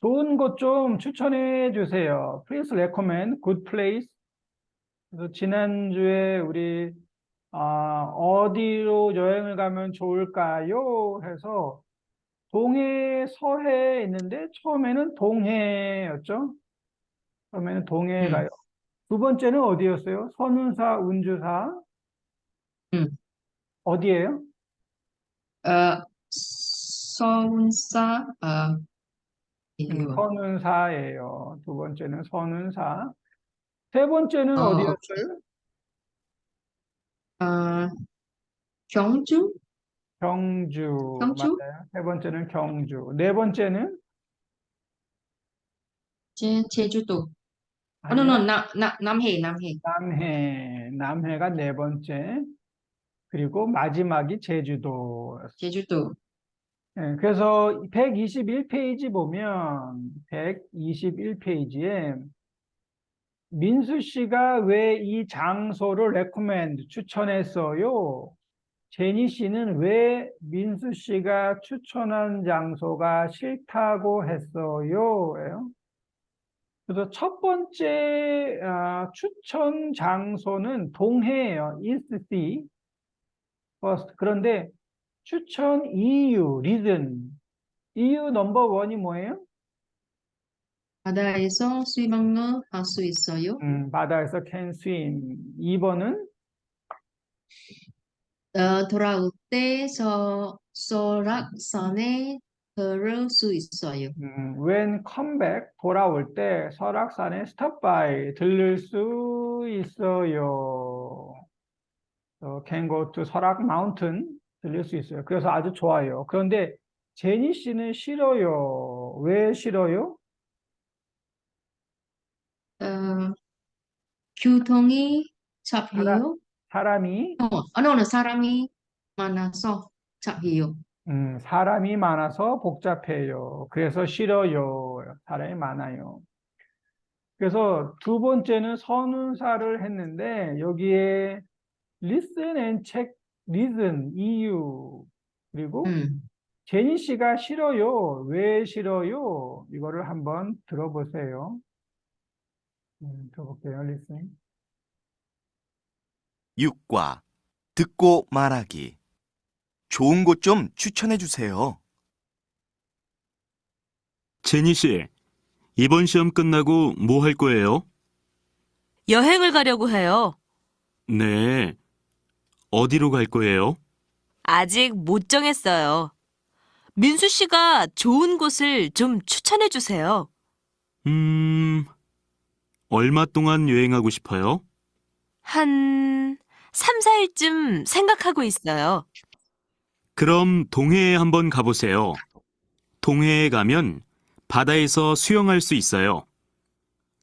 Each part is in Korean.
좋은 곳 좀 추천해 주세요. Please recommend good place. 그래서 지난주에 우리 어디로 여행을 가면 좋을까요? 해서 동해, 서해 있는데 처음에는 동해였죠. 처음에는 동해 가요. 두 번째는 어디였어요? 선운사, 운주사. 음. 어디예요? 서운사, 이거, 선운사예요. 두 번째는 선운사. 세 번째는 오케이. 어디였어요? 어, 경주? 경주. 경주? 맞아요. 세 번째는 경주. 네 번째는? 제주도. No, 아니요. no, 남해, 남해. 남해. 남해가 네 번째. 그리고 마지막이 제주도였어요. 제주도. 예, 그래서 121페이지 보면 121페이지에 민수 씨가 왜 이 장소를 recommend 추천했어요? 제니 씨는 왜 민수 씨가 추천한 장소가 싫다고 했어요? 예요. 그래서 첫 번째 추천 장소는 동해예요. East Sea. first. 그런데 추천 이유, reason. 이유 넘버 원이 뭐예요? 바다에서 수영을 할 수 있어요. 바다에서 can swim. 2번은 돌아올 때 설악산에 걸을 수 있어요. when come back 돌아올 때 설악산에 stop by 들를 수 있어요. can go to 설악 mountain 들릴 수 있어요. 그래서 아주 좋아요. 그런데 제니 씨는 싫어요. 왜 싫어요? 어, 교통이 사람, 잡혀요. 사람이 no, 사람이 많아서 잡혀요. 사람이 많아서 복잡해요. 그래서 싫어요. 사람이 많아요. 그래서 두 번째는 선운사를 했는데 여기에 listen and check reason 이유 그리고 음. 제니 씨가 싫어요. 왜 싫어요? 이거를 한번 들어보세요. 들어볼게요. listen. 6과 듣고 말하기. 좋은 곳 좀 추천해 주세요. 제니 씨, 이번 시험 끝나고 뭐 할 거예요? 여행을 가려고 해요. 네. 어디로 갈 거예요? 아직 못 정했어요. 민수 씨가 좋은 곳을 좀 추천해 주세요. 얼마 동안 여행하고 싶어요? 한 3, 4일쯤 생각하고 있어요. 그럼 동해에 한번 가보세요. 동해에 가면 바다에서 수영할 수 있어요.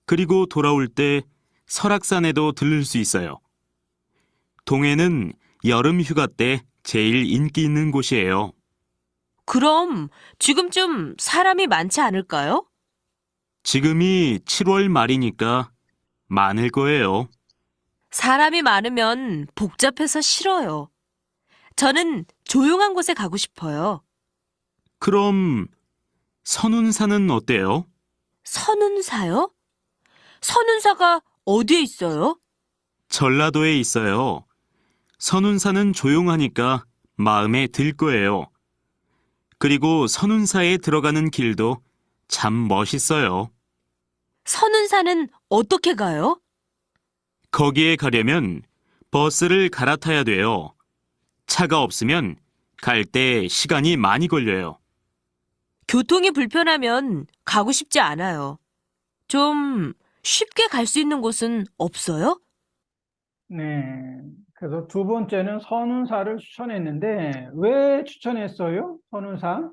그리고 돌아올 때 설악산에도 들를 수 있어요. 동해는 여름 휴가 때 제일 인기 있는 곳이에요. 그럼 지금쯤 사람이 많지 않을까요? 지금이 7월 말이니까 많을 거예요. 사람이 많으면 복잡해서 싫어요. 저는 조용한 곳에 가고 싶어요. 그럼 선운사는 어때요? 선운사요? 선운사가 어디에 있어요? 전라도에 있어요. 선운사는 조용하니까 마음에 들 거예요. 그리고 선운사에 들어가는 길도 참 멋있어요. 선운사는 어떻게 가요? 거기에 가려면 버스를 갈아타야 돼요. 차가 없으면 갈 때 시간이 많이 걸려요. 교통이 불편하면 가고 싶지 않아요. 좀 쉽게 갈 수 있는 곳은 없어요? 네. 그래서 두 번째는 선운사를 추천했는데 왜 추천했어요? 선운사?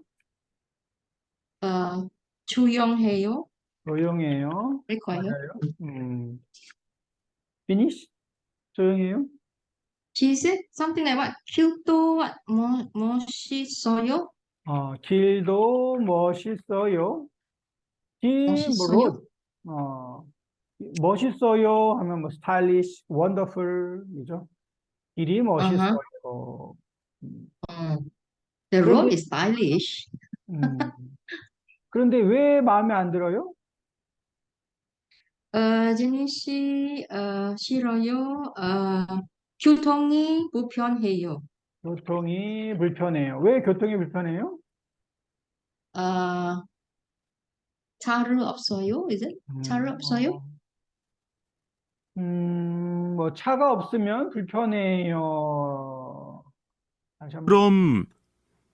조용해요. 조용해요. 그럴까요? 맞아요. finish? 조용해요? She said something like what? 길도 멋있어요. 길도 멋있어요. 길, 뭐, 멋있어요. road. 멋있어요 하면 뭐, stylish, wonderful, 이죠? 길이 Uh-huh. 멋있어요. 음. The road 그런데, is stylish. 음. 그런데 왜 마음에 안 들어요? 제니 씨, 싫어요. 교통이 불편해요. 교통이 불편해요. 왜 교통이 불편해요? 어, 차를 없어요? 이제 차를 없어요? 뭐 차가 없으면 불편해요. 다시 한번 그럼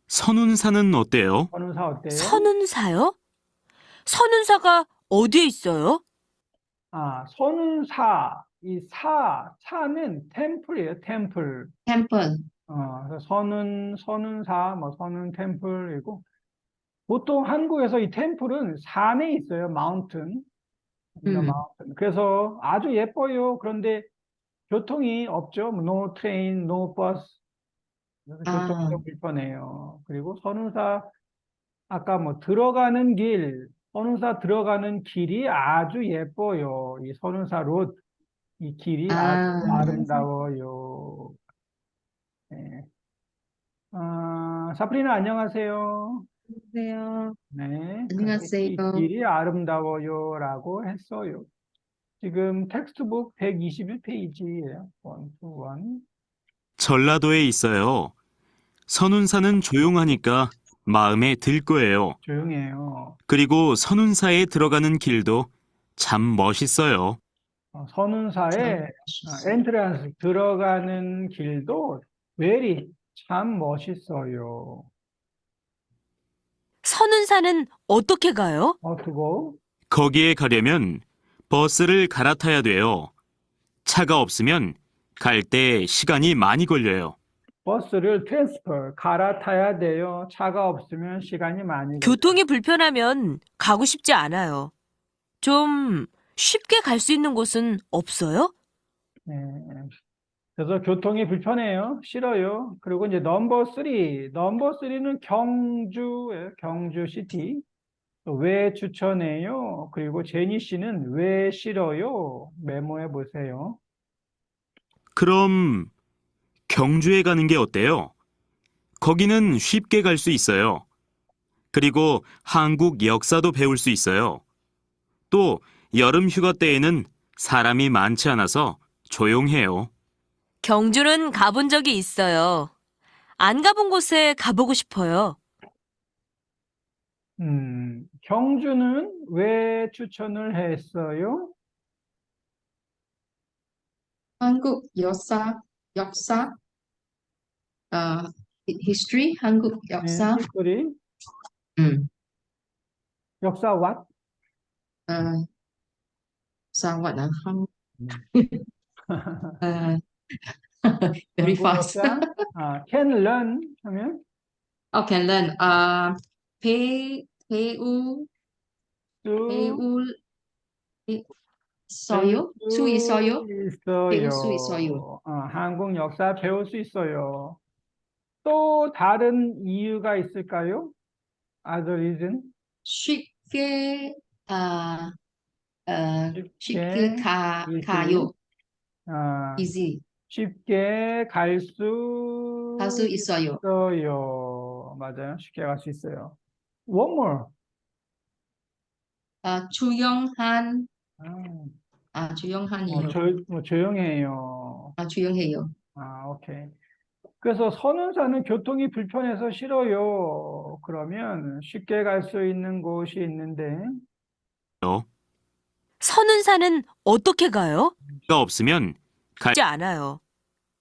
선운사는 어때요? 선운사 어때요? 선운사요? 선운사가 어디에 있어요? 선운사, 차는 템플이에요, 템플. 템플. 그래서 선운사, 뭐 선운 템플이고, 보통 한국에서 이 템플은 산에 있어요, 마운튼. 마운튼. 그래서 아주 예뻐요. 그런데 교통이 없죠. no train, no bus. 그래서 교통이 아, 좀 불편해요. 그리고 선운사, 아까 뭐 들어가는 선운사 들어가는 길이 아주 예뻐요. 이 선운사 롯, 이 길이 아주 아, 아름다워요. 네. 사프리나 안녕하세요. 안녕하세요. 네. 그래서 안녕하세요. 이 길이 아름다워요라고 했어요. 지금 텍스트북 121페이지예요. 121. 전라도에 있어요. 선운사는 조용하니까 마음에 들 거예요. 조용해요. 그리고 선운사에 들어가는 길도 참 멋있어요. 선운사에 엔트런스 들어가는 길도 참 멋있어요. 선운사는 어떻게 가요? 두고 거기에 가려면 버스를 갈아타야 돼요. 차가 없으면 갈 때 시간이 많이 걸려요. 버스를 트랜스퍼 갈아타야 돼요. 차가 없으면 시간이 많이 걸려요. 교통이 불편하면 가고 싶지 않아요. 좀 쉽게 갈 수 있는 곳은 없어요? 네. 그래서 교통이 불편해요. 싫어요. 그리고 이제 넘버 3는 경주예요. 경주 시티. 왜 추천해요? 그리고 제니 씨는 왜 싫어요? 메모해 보세요. 그럼 경주에 가는 게 어때요? 거기는 쉽게 갈 수 있어요. 그리고 한국 역사도 배울 수 있어요. 또 여름 휴가 때에는 사람이 많지 않아서 조용해요. 경주는 가본 적이 있어요. 안 가본 곳에 가보고 싶어요. 경주는 왜 추천을 했어요? 한국 역사, history, 한국 네, 역사, 히스토리, 음, 역사 what? 어, 역사, 한, 어, very 한국 fast. 역사, can learn 하면 Okay, then, 배우, 수, 배울 배울 있어요? 수 있어요? 배울 수 있어요. 있어요. 한국 역사 배울 수 있어요. 또 다른 이유가 있을까요? Other reason? 쉽게, 아, 쉽게 쉽게, easily, 가요. 아, easy. 쉽게 갈 갈 수 수 있어요. 있어요. 맞아요. 쉽게 갈 수 있어요. One more. 조용한, 뭐, 조용한이요. 조용해요. 조용해요. 오케이. 그래서 선운사는 교통이 불편해서 싫어요. 그러면 쉽게 갈 수 있는 곳이 있는데, 선운사는 어떻게 가요? 가 없으면 쉽지 않아요.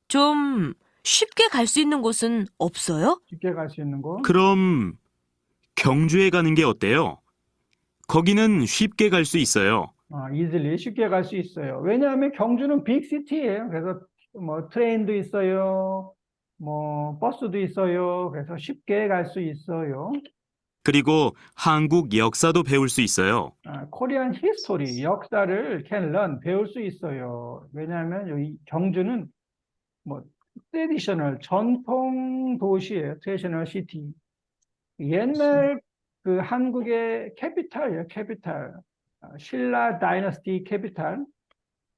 좀 쉽게 갈 수 있는 곳은 없어요? 쉽게 갈 수 있는 곳. 그럼 경주에 가는 게 어때요? 거기는 쉽게 갈 수 있어요. easily 쉽게 갈 수 있어요. 왜냐하면 경주는 빅시티예요. 그래서 뭐 트레인도 있어요. 뭐 버스도 있어요. 그래서 쉽게 갈 수 있어요. 그리고 한국 역사도 배울 수 있어요. 코리안 히스토리, 역사를 can learn, 배울 수 있어요. 왜냐하면 여기 경주는 뭐 트레디셔널, 전통 도시예요. 트레디셔널 시티. 옛날 그 한국의 캐피탈이에요. 캐피탈. 신라 다이너스티 캐피탈.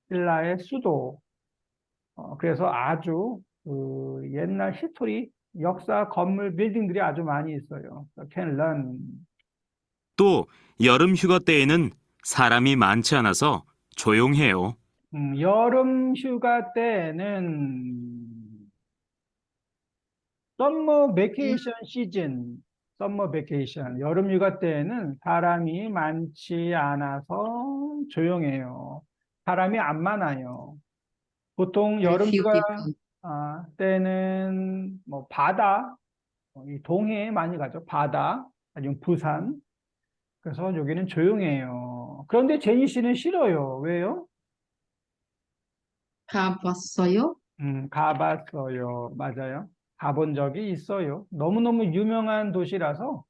신라의 수도. 그래서 아주 그 옛날 히스토리 역사 건물 빌딩들이 아주 많이 있어요. can learn. 또 여름 휴가 때에는 사람이 많지 않아서 조용해요. 여름 휴가 때는 썸머 베케이션 시즌, 썸머 베케이션, 여름 휴가 때에는 사람이 많지 않아서 조용해요. 사람이 안 많아요. 보통 Very 여름 few 휴가 people. 때는 뭐 바다, 이 동해에 많이 가죠. 바다, 아니면 부산. 그래서 여기는 조용해요. 그런데 제니 씨는 싫어요. 왜요? 가봤어요? 가봤어요. 맞아요. 가본 적이 있어요. 너무너무 유명한 도시라서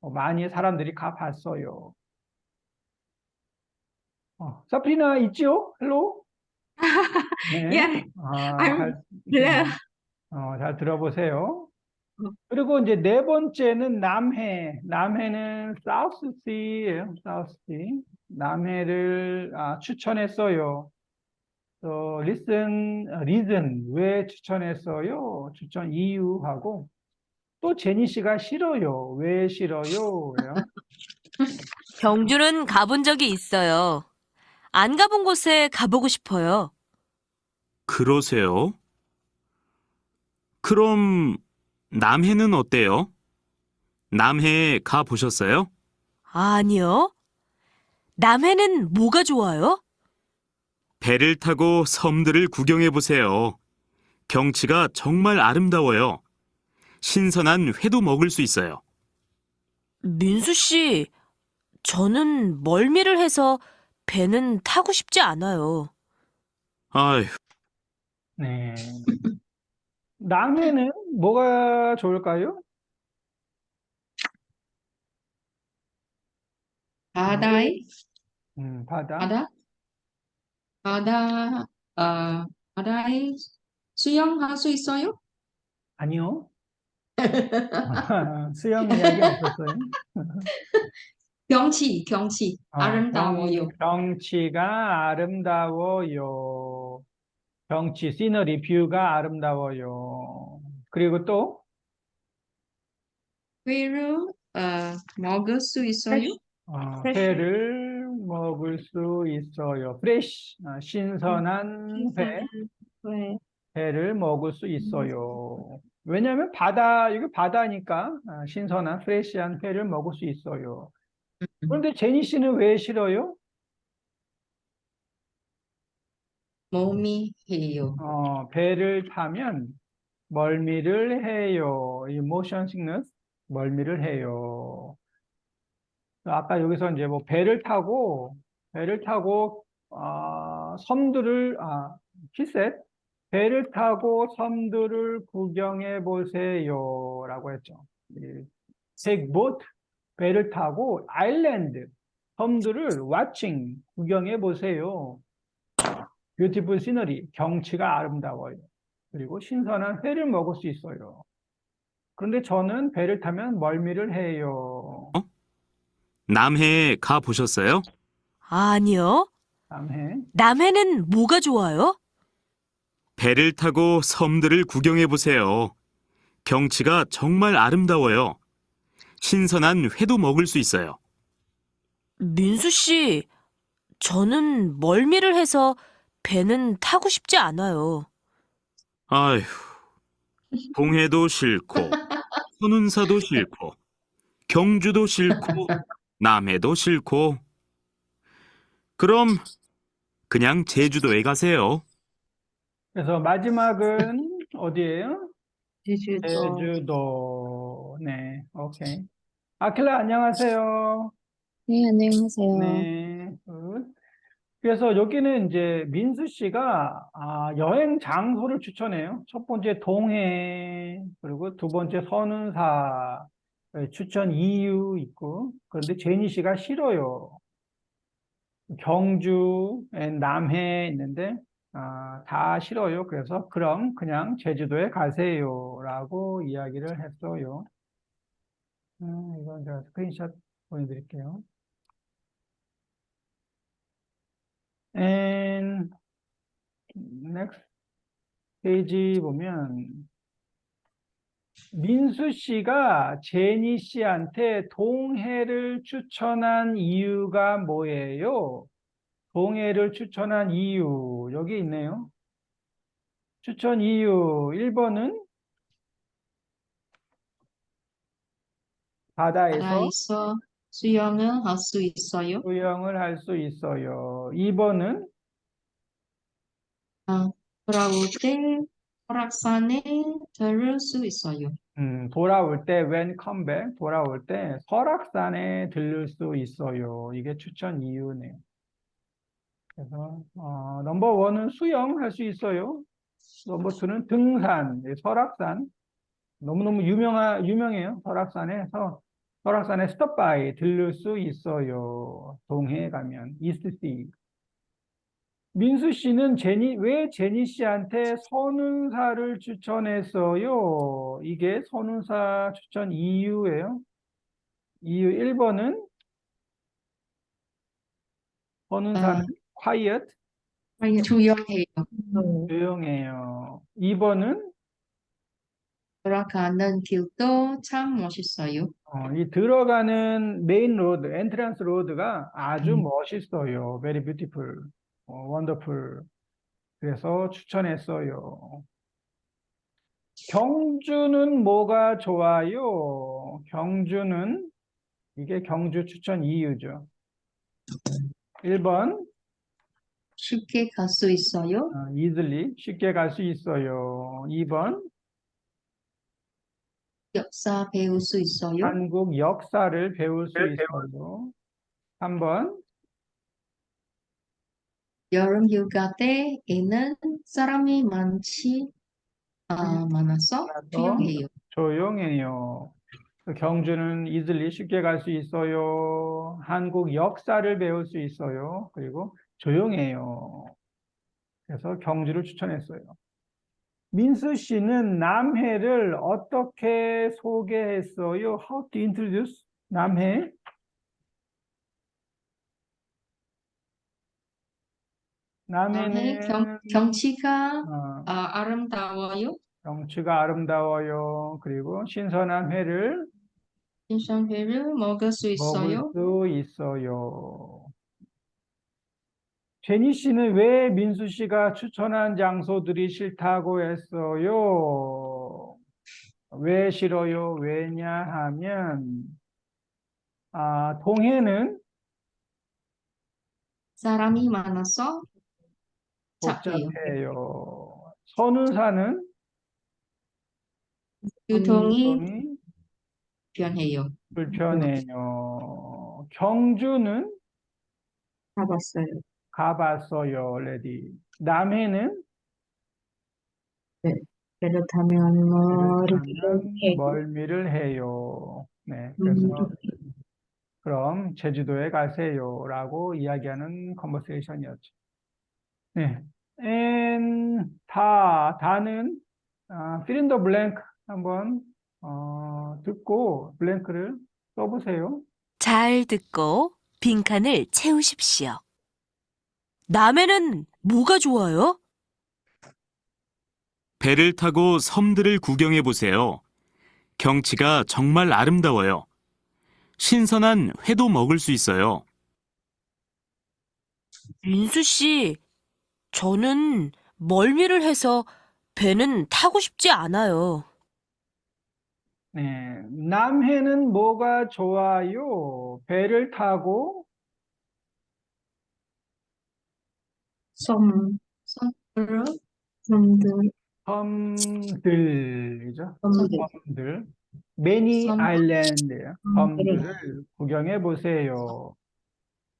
많이 사람들이 가봤어요. 사프리나 있지요? 헬로? 네. Yeah, I'm 잘, there. 잘 들어보세요. 그리고 이제 네 번째는 남해. 남해는 사우스 시예요. 사우스 시. 남해를 추천했어요. reason, 왜 추천했어요? 추천 이유하고, 또 제니 씨가 싫어요. 왜 싫어요? 왜요? 경주는 가본 적이 있어요. 안 가본 곳에 가보고 싶어요. 그러세요? 그럼 남해는 어때요? 남해에 가 보셨어요? 아니요. 남해는 뭐가 좋아요? 배를 타고 섬들을 구경해 보세요. 경치가 정말 아름다워요. 신선한 회도 먹을 수 있어요. 민수 씨, 저는 멀미를 해서 배는 타고 싶지 않아요. 아휴, 네. 남해는 뭐가 좋을까요? 바다에, 바다? 바다, 바다, 바다에 수영할 수 있어요? 아니요. 수영 이야기 없었어요. 경치, 아름다워요. 경치가 아름다워요. 경치, 시너리, 뷰가 아름다워요. 그리고 또, 회를 먹을 수 있어요? 회를 먹을 수 있어요. 프레쉬, 신선한 회, 회를 먹을 수 있어요. 왜냐하면 이거 바다니까 신선한 프레시한 회를 먹을 수 있어요. 그런데 제니 씨는 왜 싫어요? 몸이 해요. 배를 타면 멀미를 해요. 이 motion sickness, 멀미를 해요. 아까 여기서 이제 뭐 배를 타고 섬들을 키셋 배를 타고 섬들을 구경해 보세요라고 했죠. take boat 배를 타고 아일랜드 섬들을 watching 구경해 보세요. beautiful scenery 경치가 아름다워요. 그리고 신선한 회를 먹을 수 있어요. 그런데 저는 배를 타면 멀미를 해요. 남해에 가 보셨어요? 아니요. 남해. 남해는 뭐가 좋아요? 배를 타고 섬들을 구경해 보세요. 경치가 정말 아름다워요. 신선한 회도 먹을 수 있어요. 민수 씨, 저는 멀미를 해서 배는 타고 싶지 않아요. 아휴, 동해도 싫고, 선운사도 싫고, 경주도 싫고, 남해도 싫고. 그럼 그냥 제주도에 가세요. 그래서 마지막은 어디예요? 제주도. 제주도. 네, 오케이. 아킬라 안녕하세요. 네, 안녕하세요. 네. 그래서 여기는 이제 민수 씨가 여행 장소를 추천해요. 첫 번째 동해, 그리고 두 번째 선운사 추천 이유 있고, 그런데 제니 씨가 싫어요. 경주, 남해 있는데 다 싫어요. 그래서 그럼 그냥 제주도에 가세요라고 이야기를 했어요. 이건 제가 스크린샷 보여드릴게요. And next 페이지 보면 민수 씨가 제니 씨한테 동해를 추천한 이유가 뭐예요? 동해를 추천한 이유, 여기 있네요. 추천 이유 1번은 바다에서 바다에서 수영을 할 수 있어요. 수영을 할 수 있어요. 2번은 돌아올 때 설악산에 들을 수 있어요. 돌아올 때 when come back, 돌아올 때 설악산에 들를 수 있어요. 이게 추천 이유네요. 그래서 넘버 원은 수영할 수 있어요. 넘버 투는 등산, 설악산. 너무너무 유명해요. 설악산에서 설악산에 스톱바이 들를 수 있어요. 동해에 가면 이스트시. 민수 씨는 왜 제니 씨한테 선운사를 추천했어요? 이게 선운사 추천 이유예요. 이유 1번은 선운사는 quiet, 조용해요. 조용해요. 2번은 돌아가는 길도 참 멋있어요. 이 들어가는 메인 로드, 엔트런스 로드가 아주 멋있어요. Very beautiful, wonderful. 그래서 추천했어요. 경주는 뭐가 좋아요? 경주는 이게 경주 추천 이유죠. 1번 쉽게 갈 수 있어요. easily 쉽게 갈 수 있어요. 2번 역사 배울 수 있어요. 한국 역사를 배울 수 있어요. 3번 여름 휴가 때에는 사람이 많아서 조용해요. 조용해요. 경주는 easily 쉽게 갈 수 있어요. 한국 역사를 배울 수 있어요. 그리고 조용해요. 그래서 경주를 추천했어요. 민수 씨는 남해를 어떻게 소개했어요? How to introduce 남해? 남해는 경치가 어, 아름다워요. 경치가 아름다워요. 그리고 신선한 회를 신선회를 먹을 수 먹을 있어요. 수 있어요. 제니 씨는 왜 민수 씨가 추천한 장소들이 싫다고 했어요? 왜 싫어요? 왜냐하면 동해는 사람이 많아서 작아요. 복잡해요. 선운사는 교통이 교통이 편해요. 불편해요. 경주는 가봤어요. 가봤어요, 레디. 남해는 배를 타면 멀미를 해요. 네, 그래서 그럼 제주도에 가세요라고 이야기하는 컨버세이션이었죠. 네, 다는 fill in the blank 한번 듣고 블랭크를 써보세요. 잘 듣고 빈칸을 채우십시오. 남해는 뭐가 좋아요? 배를 타고 섬들을 구경해 보세요. 경치가 정말 아름다워요. 신선한 회도 먹을 수 있어요. 민수 씨, 저는 멀미를 해서 배는 타고 싶지 않아요. 네, 남해는 뭐가 좋아요? 배를 타고 섬들, 섬들이죠. 섬들. 섬들. Many 섬. island예요. 섬들을 구경해 보세요.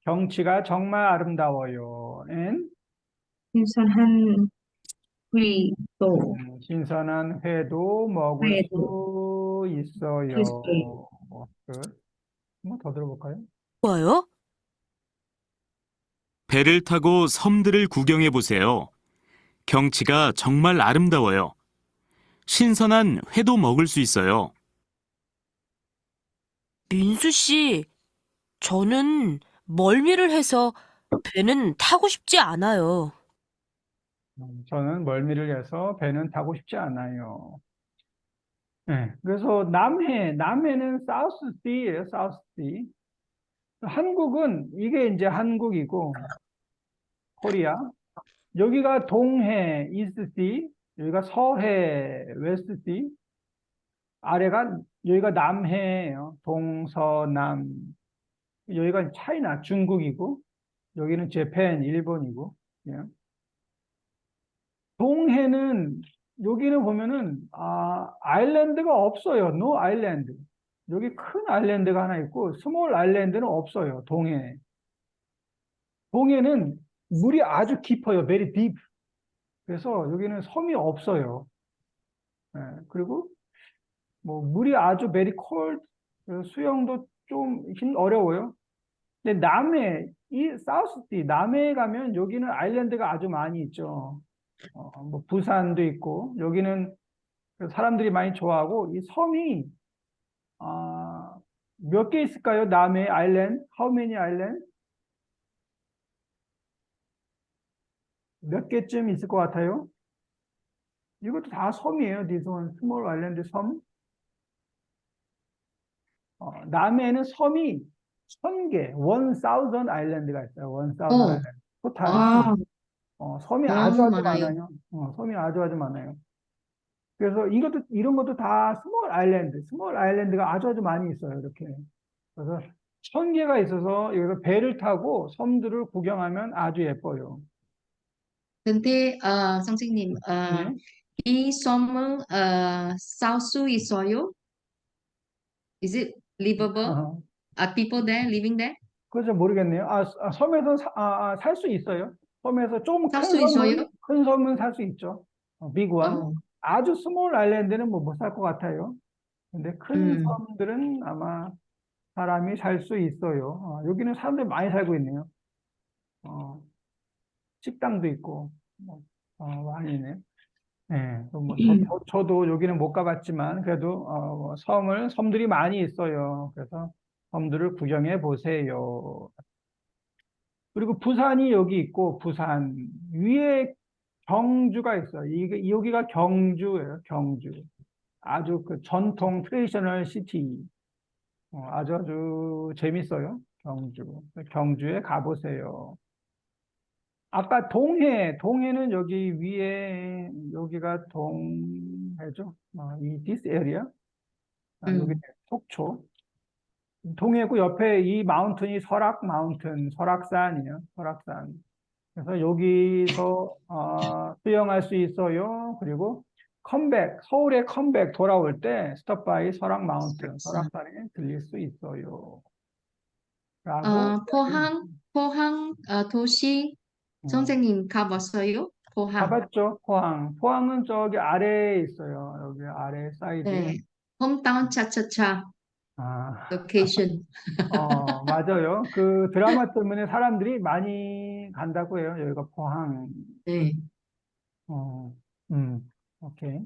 경치가 정말 아름다워요. And 신선한 회도 신선한 회도 먹을 수 있어요. 한번 더 들어볼까요? 좋아요? 배를 타고 섬들을 구경해 보세요. 경치가 정말 아름다워요. 신선한 회도 먹을 수 있어요. 민수 씨, 저는 멀미를 해서 배는 타고 싶지 않아요. 저는 멀미를 해서 배는 타고 싶지 않아요. 네, 그래서 남해는 사우스 C예요, 사우스 C. 한국은 이게 이제 한국이고, 코리아. 여기가 동해, 이스트 C. 여기가 서해, 웨스트 C. 여기가 남해예요. 동서남. 여기가 차이나, 중국이고, 여기는 재팬, 일본이고. 예. 동해는 여기는 보면은 아일랜드가 없어요. 노 아일랜드. 여기 큰 아일랜드가 하나 있고 스몰 아일랜드는 없어요. 동해는 물이 아주 깊어요. very deep. 그래서 여기는 섬이 없어요. 예, 그리고 뭐 물이 아주 very cold. 그래서 수영도 좀 어려워요. 근데 이 사우스티 남해에 가면 여기는 아일랜드가 아주 많이 있죠. 뭐 부산도 있고 여기는 사람들이 많이 좋아하고 이 섬이 몇 개 있을까요? 남해 아일랜드? How many island? 몇 개쯤 있을 것 같아요? 이것도 다 섬이에요. This one, small island 섬. 남해에는 섬이 1000개, 1000 아일랜드가 있어요. 1000 오, 아일랜드. 토탈. 와, 섬이 아주 너무 많아요. 많아요. 섬이 아주 많아요. 그래서 이런 것도 다 스몰 아일랜드가 아주 많이 있어요. 이렇게. 그래서 1000개가 있어서 여기서 배를 타고 섬들을 구경하면 아주 예뻐요. 근데 선생님, 네. 이 섬은 살수 있어요? Is it livable? Are people there living there? 그래서 모르겠네요. 섬에서 살 수 있어요. 섬에서 좀 살 수 있어요? 큰 섬은 살 수 있죠. 빅원. 어, 아주 스몰 아일랜드는 뭐 못 살 것 같아요. 근데 큰 음, 섬들은 아마 사람이 살 수 있어요. 여기는 사람들이 많이 살고 있네요. 식당도 있고, 많이 있네요. 네, 저도 여기는 못 가봤지만, 그래도, 섬들이 많이 있어요. 그래서 섬들을 구경해 보세요. 그리고 부산이 여기 있고, 부산 위에 경주가 있어요. 여기가 경주예요, 경주. 아주 그 전통 트레디셔널 시티. 아주 재밌어요, 경주. 경주에 가보세요. 아까 동해는 여기 위에, 여기가 동해죠. this area. 여기 속초. 동해고 옆에 이 마운틴이 설악산이에요. 설악산. 그래서 여기서 수영할 수 있어요. 그리고 서울에 컴백 돌아올 때 스톱 바이 설악 마운틴, 설악산에 들릴 수 있어요. 라고 포항 도시 선생님 가봤어요? 포항. 가봤죠, 포항. 포항은 저기 아래에 있어요. 여기 아래 사이드에. 네. 홈타운 차차차 아, 로케이션. 맞아요. 그 드라마 때문에 사람들이 많이 간다고 해요. 여기가 포항. 네. 어, 오케이.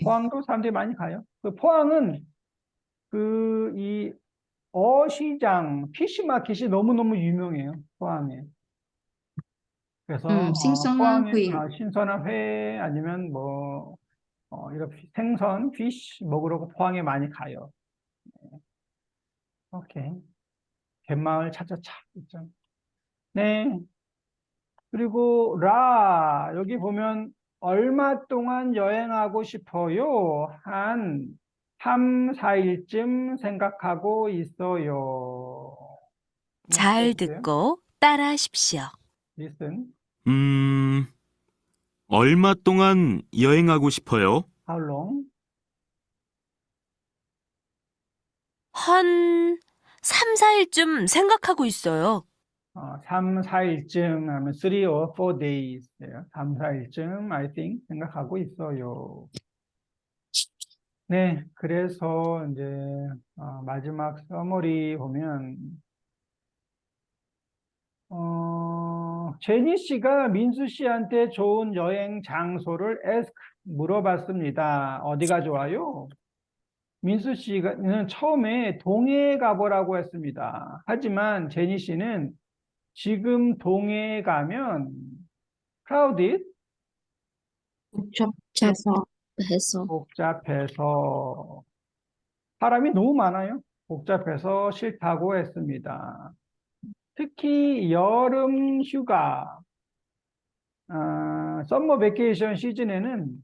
포항도 사람들이 많이 가요. 그 포항은 이 어시장, 피시마켓이 너무너무 유명해요. 포항에. 그래서 신선한 포항에 회. 신선한 회 아니면 뭐 이렇게 생선, 피쉬 먹으러 포항에 많이 가요. 오케이. 갯마을 차차차 있죠. 네. 그리고 여기 보면 얼마 동안 여행하고 싶어요? 한 3, 4일쯤 생각하고 있어요. 잘 듣고 따라하십시오. Listen. 얼마 동안 여행하고 싶어요? How long? 한 3, 4일쯤 생각하고 있어요. 3, 4일쯤 하면 3 or 4 days. 3, 4일쯤 I think 생각하고 있어요. 네, 그래서 이제 마지막 서머리 보면 제니 씨가 민수 씨한테 좋은 여행 장소를 물어봤습니다. 어디가 좋아요? 민수 씨는 처음에 동해에 가보라고 했습니다. 하지만 제니 씨는 지금 동해에 가면 crowded, 복잡해서. 복잡해서 사람이 너무 많아요. 복잡해서 싫다고 했습니다. 특히 여름 휴가, 썸머 베케이션 시즌에는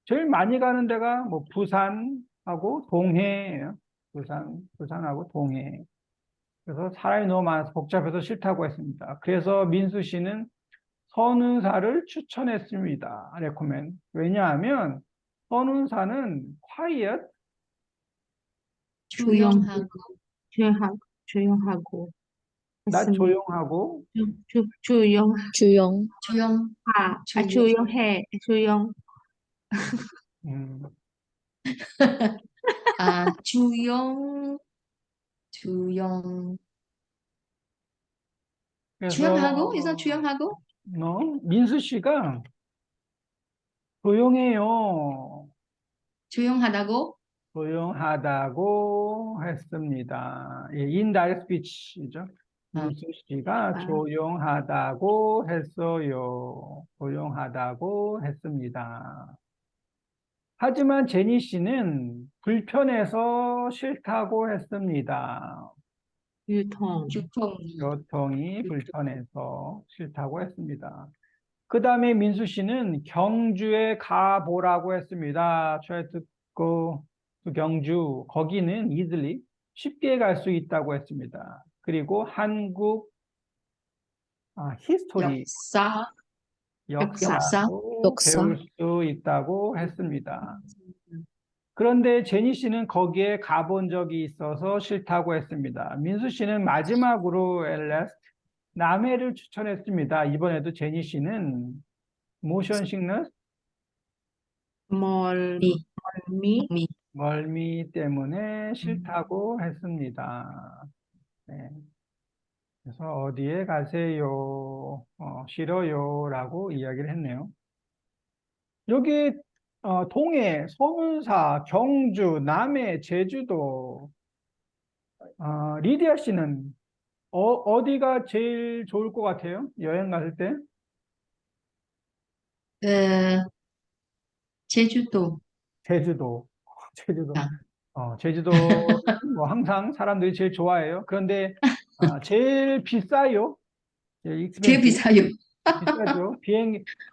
제일 많이 가는 데가 뭐 부산하고 동해예요. 부산하고 동해. 그래서 사람이 너무 많아서 복잡해서 싫다고 했습니다. 그래서 민수 씨는 선운사를 추천했습니다. 레코멘. 왜냐하면 선운사는 quiet, 조용하고 조용하고 낮 했습니다. 조용하고 조용 주영, 조용 조용해 조용 음, 조용 그래서 조용하고 is that 조용하고? 민수 씨가 조용해요. 조용하다고? 조용하다고 했습니다. 예, indirect speech이죠. 민수 씨가 조용하다고 했어요. 조용하다고 했습니다. 하지만 제니 씨는 불편해서 싫다고 했습니다. 유통 교통이 불편해서 싫다고 했습니다. 그 다음에 민수 씨는 경주에 가보라고 했습니다. try to go to 경주. 거기는 easily 쉽게 갈 수 있다고 했습니다. 그리고 한국 히스토리 역사도 역사. 배울 수 있다고 했습니다. 그런데 제니 씨는 거기에 가본 적이 있어서 싫다고 했습니다. 민수 씨는 마지막으로 last 남해를 추천했습니다. 이번에도 제니 씨는 모션 식너스 멀미 멀미 때문에 싫다고 했습니다. 네. 그래서 어디에 가세요? 싫어요 라고 이야기를 했네요. 여기 동해, 선운사, 경주, 남해, 제주도 리디아 씨는 어디가 제일 좋을 것 같아요? 여행 갔을 때? 제주도. 제주도. 제주도 뭐 항상 사람들이 제일 좋아해요. 그런데 제일 비싸요. 제일 비싸요. 비싸죠.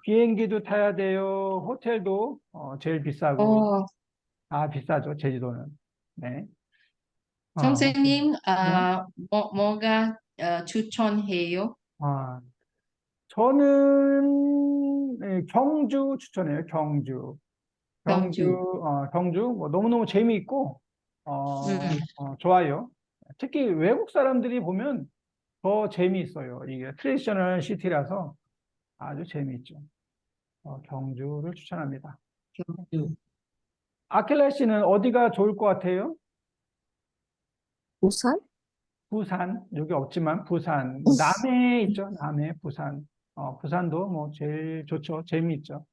비행기도 타야 돼요. 호텔도 제일 비싸고 비싸죠. 제주도는. 네. 선생님, 네. 뭐가 추천해요? 저는 경주 추천해요. 경주. 경주. 경주 뭐 너무너무 재미있고 좋아요. 특히 외국 사람들이 보면 더 재미있어요. 이게 트레디셔널 시티라서 아주 재미있죠. 경주를 추천합니다. 경주. 아킬라 씨는 어디가 좋을 것 같아요? 부산? 부산, 여기 없지만 부산, 뭐 남해 있죠. 남해, 부산. 부산도 뭐 제일 좋죠. 재미있죠.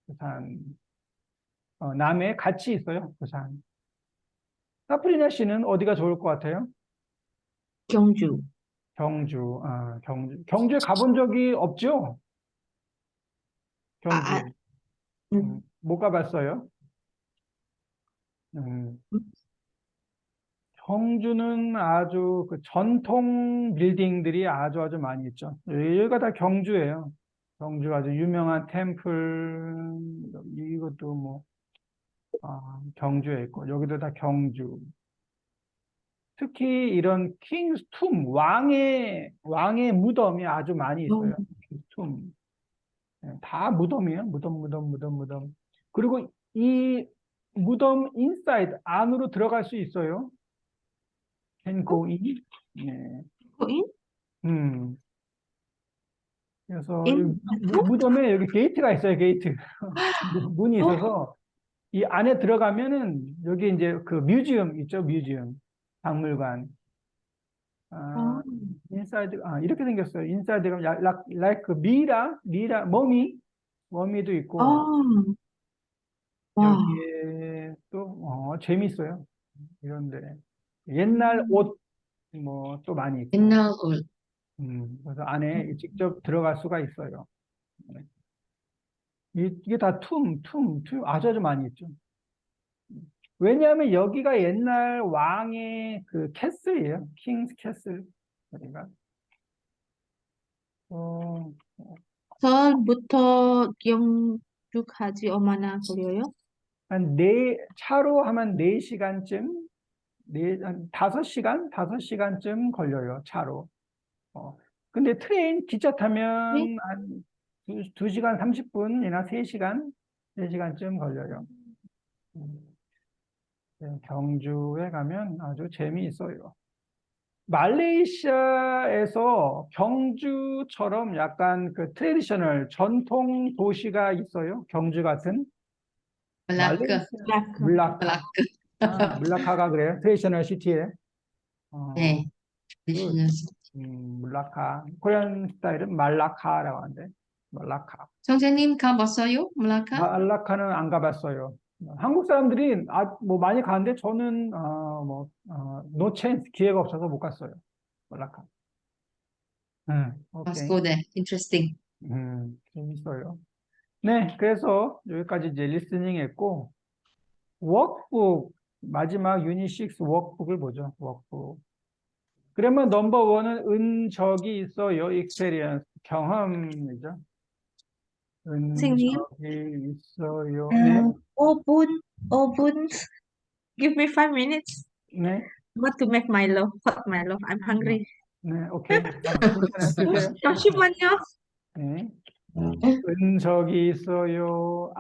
부산. 남해 같이 있어요. 부산. 사프리나 씨는 어디가 좋을 것 같아요? 경주 경주. 경주에 가본 적이 없죠? 경주에. 못 가봤어요? 경주는 아주 그 전통 빌딩들이 아주 많이 있죠. 여기가 다 경주예요. 경주 아주 유명한 템플, 이것도 뭐, 경주에 있고, 여기도 다 경주. 특히 이런 킹스 툼, 왕의 무덤이 아주 많이 있어요. 킹스 툼. 다 무덤이에요. 무덤. 그리고 이 무덤 인사이드 안으로 들어갈 수 있어요. Can go in. 네. in? 그래서 in? 무덤에 여기 게이트가 있어요. 게이트. 문이 있어서 이 안에 들어가면은 여기 이제 그 뮤지엄 있죠. 뮤지엄. 박물관. 인사이드 이렇게 생겼어요. 인사이드가 like 미라 머미도 있고 여기에 또 재밌어요. 이런데 옛날 옷 뭐 또 많이 있고. 옛날 옷. 그래서 안에 직접 들어갈 수가 있어요. 이게 다 툼 아주 많이 있죠. 왜냐하면 여기가 옛날 왕의 그 캐슬이에요. 킹스 캐슬. 어딘가? 어, 서울부터 경주까지 얼마나 걸려요? 차로 하면 4시간쯤, 한 5시간? 5시간쯤 걸려요, 차로. 근데 기차 네? 타면 한 2시간 30분이나 3시간? 3시간쯤 걸려요. 네, 경주에 가면 아주 재미있어요. 말레이시아에서 경주처럼 약간 그 트레디셔널 전통 도시가 있어요. 경주 같은. Malacca. 말레이시아, Malacca. 물라카. Malacca. 물라카가 그래요. 트레디셔널 시티에. 네. 그, 물라카. 코리안 스타일은 말라카라고 하는데. 말라카. 선생님 가봤어요? Malacca? 말라카는 안 가봤어요. 한국 사람들이 뭐 많이 가는데 저는 노 찬스 기회가 없어서 못 갔어요. 말라카. Must 오케이. go there. Interesting. 재밌어요. 네, 그래서 여기까지 이제 리스닝 했고, 워크북, 마지막 유닛 6 워크북을 보죠, 워크북. 그러면 넘버 원은 적이 있어요, experience, 경험이죠. 선생님, 적이 있어요. 네, 5분, 5분. Give me 5 minutes. 네, I want to make Milo, hot Milo. I'm hungry. 네, 오케이. 괜찮아요, 드세요. 잠시만요. 네. 적이 있어요.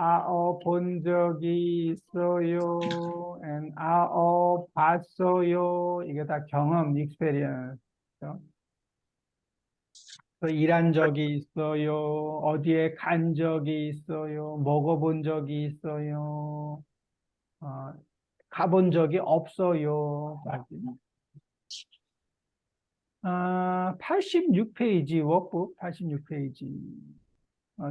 본 적이 있어요. and 봤어요. 이게 다 경험, experience. 또 일한 적이 있어요. 어디에 간 적이 있어요. 먹어본 적이 있어요. 가본 적이 없어요. 86페이지, 워크북 86페이지.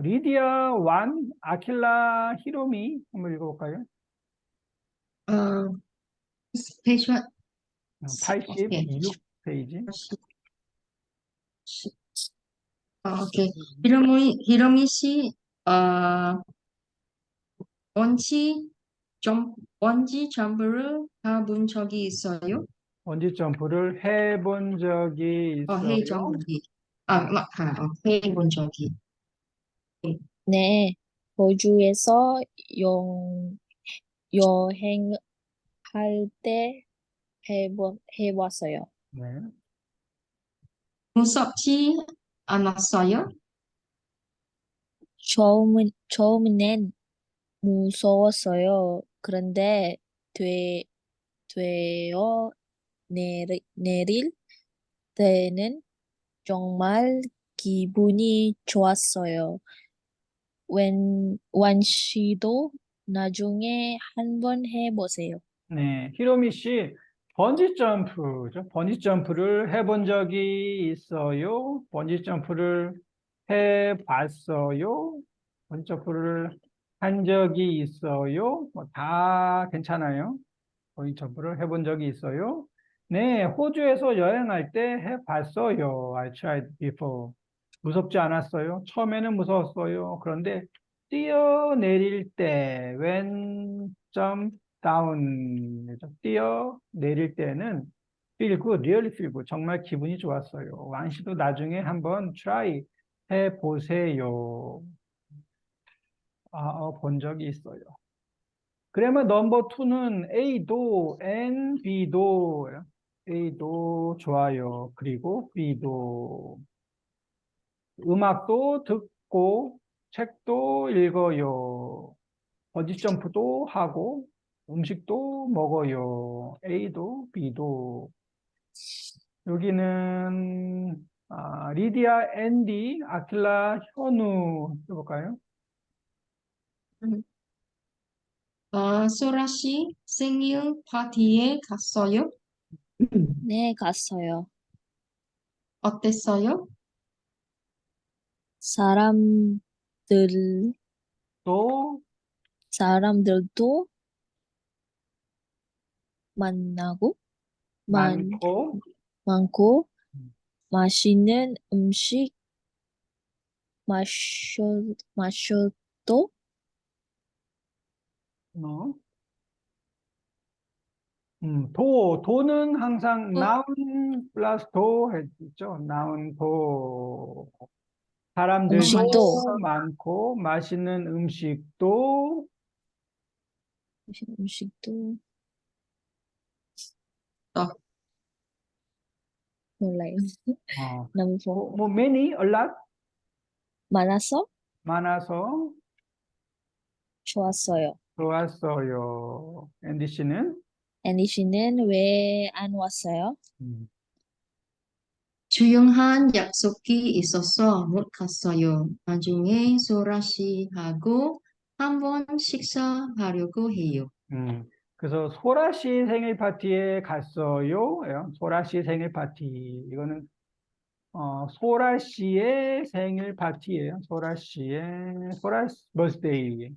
리디아 완, 아킬라 히로미 한번 읽어볼까요? Page what? Okay. 86페이지. Okay. 히로미 씨, 번지 점프를 해본 적이 있어요? 번지 점프를 해본 적이 있어요. 해적이. 해본 적이. 네, 호주에서 여행할 때 해봤어요. 네. 무섭지 않았어요? 처음엔 무서웠어요. 그런데 되어 내릴 때는 정말 기분이 좋았어요. 원씨도 나중에 한번 해보세요. 네, 히로미 씨, 번지 점프죠. 번지 점프를 해본 적이 있어요. 번지 점프를 해봤어요. 번지 점프를 한 적이 있어요. 뭐 다 괜찮아요. 번지 점프를 해본 적이 있어요. 네, 호주에서 여행할 때 해봤어요. I tried before. 무섭지 않았어요. 처음에는 무서웠어요. 그런데 뛰어내릴 때, when jump down, 뛰어내릴 때는 feel good, really feel good. 정말 기분이 좋았어요. 왕 씨도 나중에 한번 try 해보세요. 본 적이 있어요. 그러면 넘버 2는 A도 and B도 A도 좋아요. 그리고 B도 음악도 듣고 책도 읽어요. 번지 점프도 하고 음식도 먹어요. A도 B도. 여기는 리디아, 앤디, 아킬라, 현우 해볼까요? 소라 씨 생일 파티에 갔어요? 네, 갔어요. 어땠어요? 사람들, 또 사람들도 만나고, 많고 많고, 맛있는 음식 마셔도 어, 도는 항상 도. noun 플러스 도 했죠. noun 도. 사람들도 음식도. 많고 맛있는 음식도 음식도 또. 몰라요. 어, 너무 many, a lot 많아서 많아서 좋았어요. 좋았어요. 앤디 씨는 애니 씨는 왜 안 왔어요? 중요한 약속이 있어서 못 갔어요. 나중에 소라 씨하고 한번 식사하려고 해요. 그래서 소라 씨 생일 파티에 갔어요. 소라 씨 생일 파티. 이거는 소라 씨의 생일 파티예요. 소라 버스데이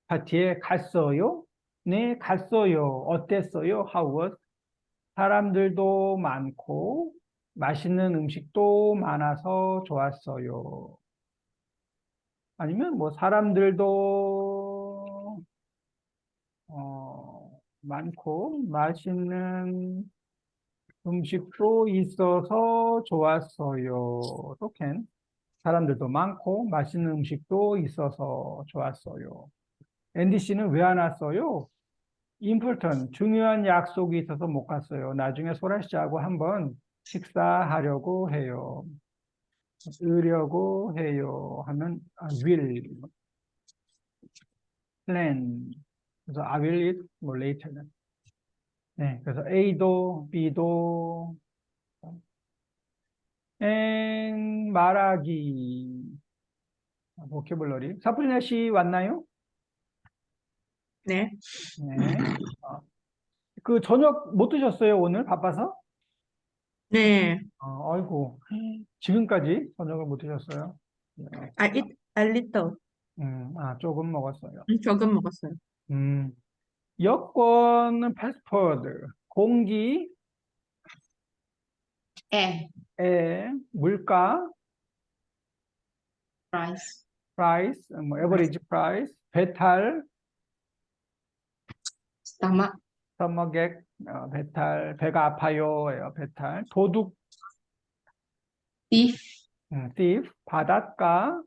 파티에 갔어요. 네, 갔어요. 어땠어요? How was? 사람들도 많고 맛있는 음식도 많아서 좋았어요. 아니면 뭐 사람들도 많고 맛있는 음식도 있어서 좋았어요. 또 can. 사람들도 많고 맛있는 음식도 있어서 좋았어요. 앤디 씨는 왜 안 왔어요? important, 중요한 약속이 있어서 못 갔어요. 나중에 소라 씨하고 한번 식사하려고 해요. 으려고 해요. 하면 will, plan. 그래서 I will eat 뭐 later는. 네, 그래서 A도 B도 and 말하기 보캐블러리. 사프리나 씨 왔나요? 네. 네. 그 저녁 못 드셨어요, 오늘 바빠서? 네. 아이고, 지금까지 저녁을 못 드셨어요? 네. I eat a little. 조금 먹었어요. 조금 먹었어요. 여권은 패스포드, 공기, 에, 물가, price, price, 뭐 average price, 배탈, stomach, 스토머객, 배탈, 배가 아파요예요, 배탈, 도둑, beef, thief, 바닷가,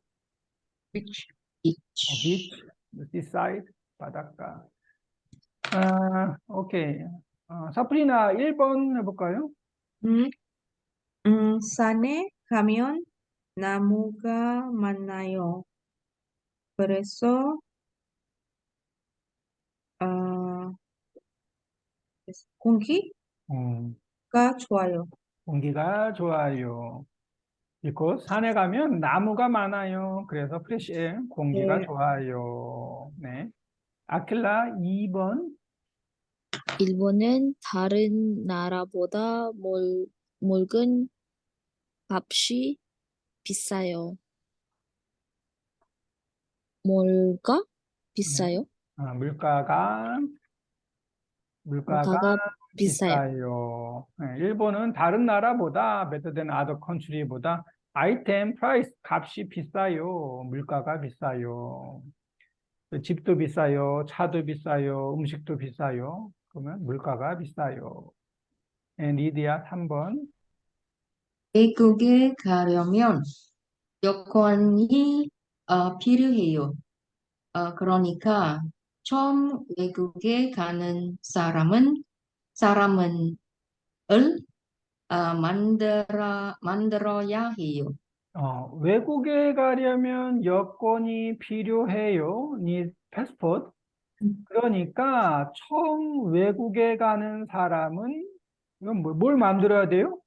beach, beach, seaside, 바닷가. 오케이. 사프리나 1번 해볼까요? 음, 산에 가면 나무가 많아요. 그래서 어, 공기가 음, 좋아요. 공기가 좋아요. 그리고 산에 가면 나무가 많아요. 그래서 프레시에 공기가 네. 좋아요. 네. 아킬라 2번. 일본은 다른 나라보다 물건 값이 비싸요. 뭘까? 비싸요? 물가가 물가가 비싸요. 비싸요. 네, 일본은 다른 나라보다 better than other country보다 아이템 프라이스 값이 비싸요. 물가가 비싸요. 집도 비싸요. 차도 비싸요. 음식도 비싸요. 그러면 물가가 비싸요. 리디아 3번. 외국에 가려면 여권이 필요해요. 그러니까 처음 외국에 가는 사람은 을 만들어야 해요. 외국에 가려면 여권이 필요해요. need passport. 그러니까 처음 외국에 가는 사람은 이건 뭘 만들어야 돼요?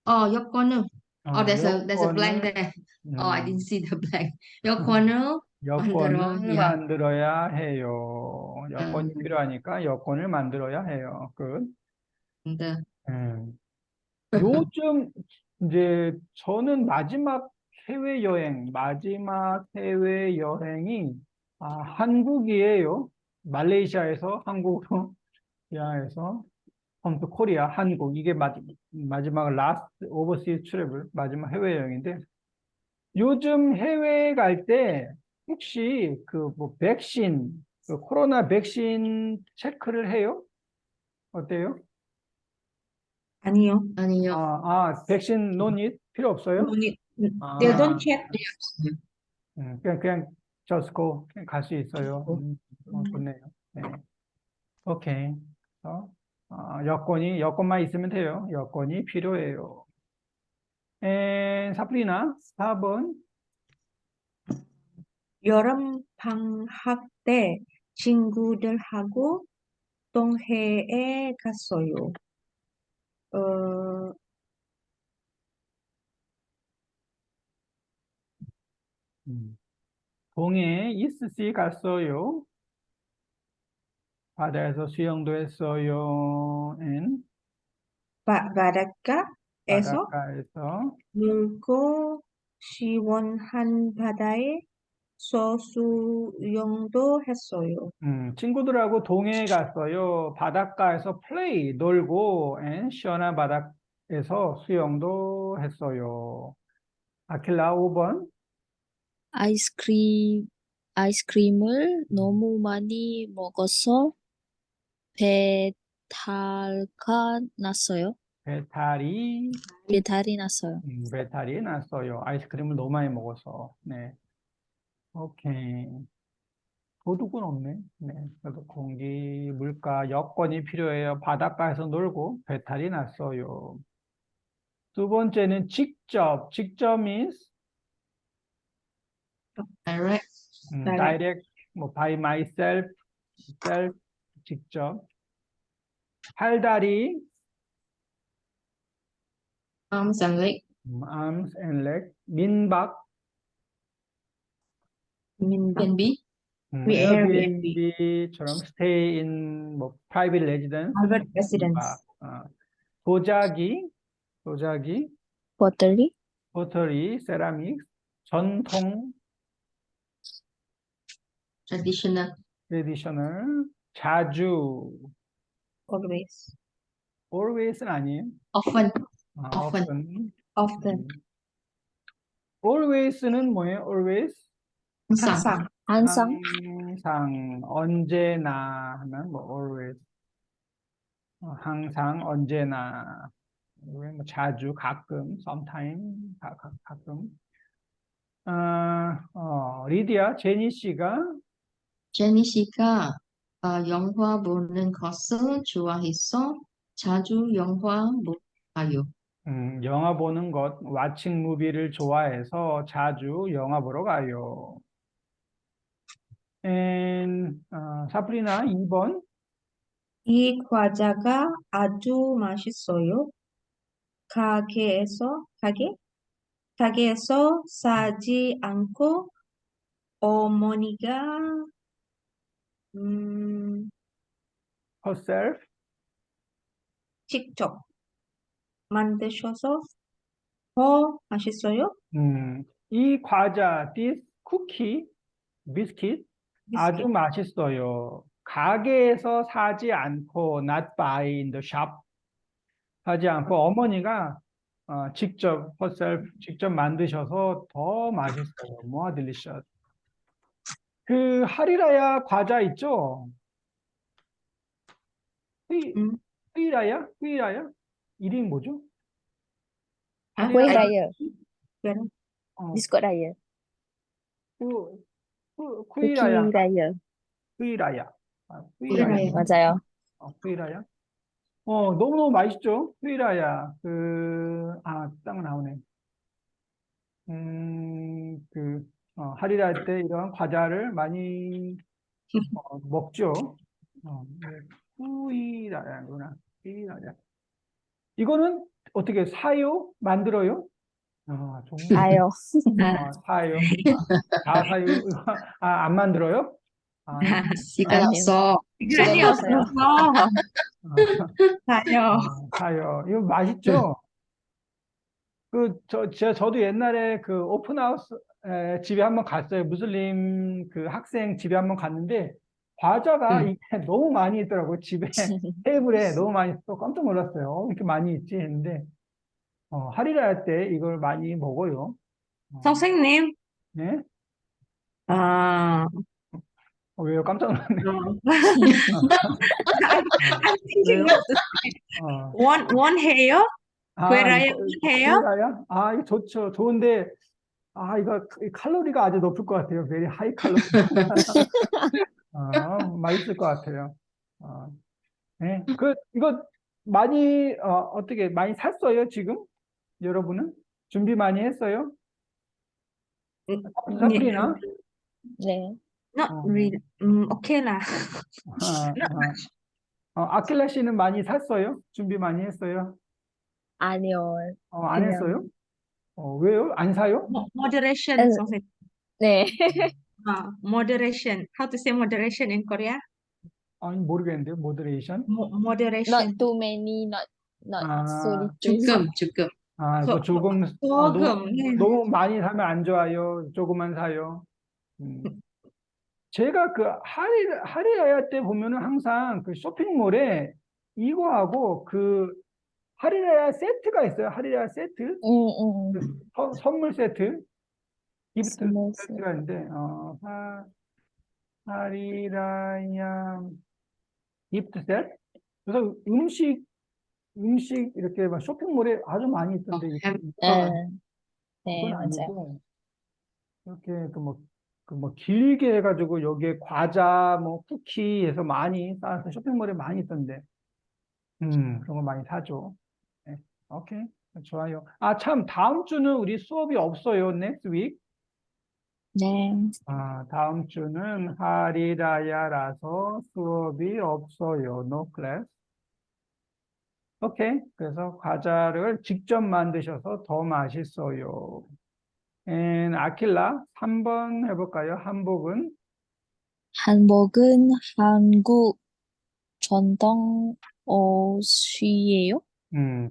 여권을 there's a blank 여권을 there. I 음, didn't see the blank. 여권을 여권을 만들어야. 만들어야 해요. 여권이 음, 필요하니까 여권을 만들어야 해요. 네. 음. 요즘 이제 저는 마지막 해외 여행이 한국이에요. 말레이시아에서 한국으로 야에서 컴투 코리아 한국 이게 마지막 라스트 오버시즈 트래블 마지막 해외 여행인데 요즘 해외 갈 때 혹시 그 뭐 백신 그 코로나 백신 체크를 해요? 어때요? 아니요. 아니요. 백신 논의 필요 없어요? They 아, don't check. 그냥 just go 그냥 갈 수 있어요. 좋네요. 네. 오케이. 여권만 있으면 돼요. 여권이 필요해요. 사프리나 4번. 여름 방학 때 친구들하고 동해에 갔어요. 어, 동해 이스씨 갔어요. 바다에서 수영도 했어요. 바닷가에서 바닷가에서 묽고 시원한 바다에 수영도 했어요. 친구들하고 동해에 갔어요. 바닷가에서 플레이, 놀고, 시원한 바닥에서 수영도 했어요. 아킬라 5번. 아이스크림을 너무 많이 먹어서 배탈가 났어요. 배탈이, 배탈이 났어요. 배탈이 났어요. 아이스크림을 너무 많이 먹어서. 네. 오케이. 도둑은 없네. 네. 그래도 공기, 물가, 여건이 필요해요. 바닷가에서 놀고, 배탈이 났어요. 두 번째는 직접. 직접 means Direct. direct, 뭐 by myself, self, 직접. 팔다리, Arms and leg. arms and leg. 민박, Can be. Airbnb처럼 stay in 뭐 private residence. Private residence. 도자기, 버터리, pottery, ceramics. 전통, Traditional. traditional. 자주, Always. always는 아니에요. Often. often. Often. always는 뭐예요? always? 항상. 항상. 항상, 언제나 하면 뭐 always. 항상, 언제나. 뭐 자주, 가끔, sometime, 가끔. 리디아, 제니 씨가 제니 씨가 영화 보는 것을 좋아해서 자주 영화 봐요. 영화 보는 것, watching movie를 좋아해서 자주 영화 보러 가요. 사프리나 2번. 이 과자가 아주 맛있어요. 가게에서 사지 않고 어머니가 herself. 직접 만드셔서 더 맛있어요. 이 과자, this cookie, biscuit, 아주 맛있어요. 가게에서 사지 않고, not buy in the shop, 하지 않고 어머니가 직접 herself, 직접 만드셔서 더 맛있어요. more delicious. 그 하리라야 과자 있죠? 후이라야? 이름이 뭐죠? Quay raya, 그럼 disco raya, 후이라야. cookie raya. 후이라야. 후이라야. 맞아요. 후이라야. 너무너무 맛있죠? 후이라야. 딱 나오네. 할인할 때 이런 과자를 많이 먹죠. 후이라야구나. 후이라야. 이거는 어떻게 사요? 만들어요? 정말. 아요. 사요. 다 사요. 안 만들어요? 시간 아니요. 없어. 시간이 없어요. 없어서 사요. 사요. 이거 맛있죠? 저도 옛날에 그 오픈하우스 집에 한번 갔어요. 무슬림 그 학생 집에 한번 갔는데, 과자가 이게 너무 많이 있더라고요. 집에 테이블에 너무 많이 있어. 깜짝 놀랐어요. 이렇게 많이 있지 했는데, 할인을 할 때 이걸 많이 먹어요. 선생님, 네? 아, 왜요? 깜짝 놀랐네. No. 어, I'm thinking 왜요? what to say. 어. One hair? 아, Raya, 이거 one hair? 코리아야? 아, 이거 좋죠. 좋은데, 아, 이거 칼로리가 아주 높을 것 같아요. very high 칼로리. 맛있을 것 같아요. 어, 네. 이거 많이, 어떻게, 많이 샀어요, 지금? 여러분은? 준비 많이 했어요? 사프리나? 네. Not 어, really. Okay lah. 아, Not much. 아킬라 씨는 많이 샀어요? 준비 많이 했어요? 아니요. 안 그냥, 했어요? 왜요? 안 사요? Moderation. 에, Something. 네. Moderation. How to say moderation in Korea? 아니, 모르겠는데요. 모더레이션? Not Moderation. too many, not so 아, little. 조금. 그 조금, 조금. 너무 많이 사면 안 좋아요. 조금만 사요. 제가 그 하리라야 때 보면은 항상 그 쇼핑몰에 이거하고 그 하리라야 세트가 있어요. 하리라야 세트? 그 선물 세트? 기프트 스몰 세트가 있는데, 하리라야 기프트 세트? 그래서 음식 이렇게 막 쇼핑몰에 아주 많이 있던데, 네, 그건 네, 맞아요. 아니고, 이렇게 그 뭐 길게 해가지고 여기에 과자, 뭐 쿠키 해서 많이 싸서 쇼핑몰에 많이 있던데, 그런 거 많이 사죠. 네. 오케이. 좋아요. 참, 다음 주는 우리 수업이 없어요. next week. 네. 다음 주는 하리라야라서 수업이 없어요. no class. 오케이. 그래서 과자를 직접 만드셔서 더 맛있어요. 아킬라, 3번 해볼까요? 한복은? 한복은 한국 전통 옷이에요?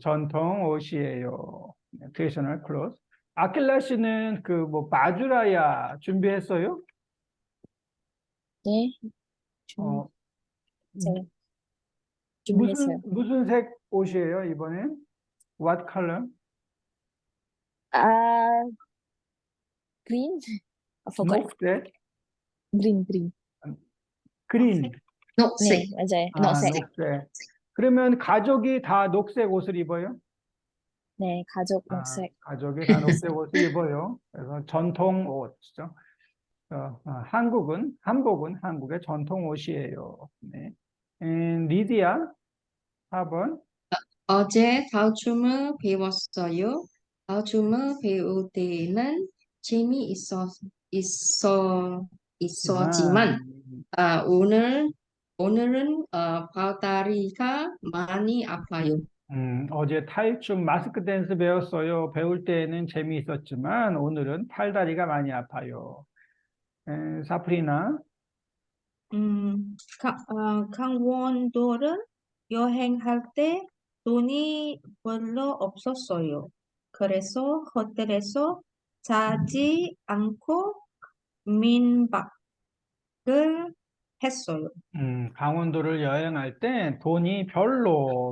전통 옷이에요. 트레디셔널 클로스. 아킬라 씨는 그 뭐 바주라야 준비했어요? 네, 어, 네, 준비했어요. 무슨 색 옷이에요, 이번엔? What color? 아, green? I forgot. 녹색? green. 그린? 녹색. 네, 맞아요. 녹색. 녹색. 그러면 가족이 다 녹색 옷을 입어요? 네, 가족 녹색. 가족이 다 녹색 옷을 입어요. 그래서 전통 옷이죠. 한복은 한국의 전통 옷이에요. 네. 리디아, 4번. 어제 다춤을 배웠어요. 다춤을 배울 때는 있었지만, 오늘은 발다리가 많이 아파요. 어제 탈춤 마스크 댄스 배웠어요. 배울 때는 재미있었지만 오늘은 팔다리가 많이 아파요. 사프리나. 강원도를 여행할 때 돈이 별로 없었어요. 그래서 호텔에서 자지 않고 민박을 했어요. 강원도를 여행할 때 돈이 별로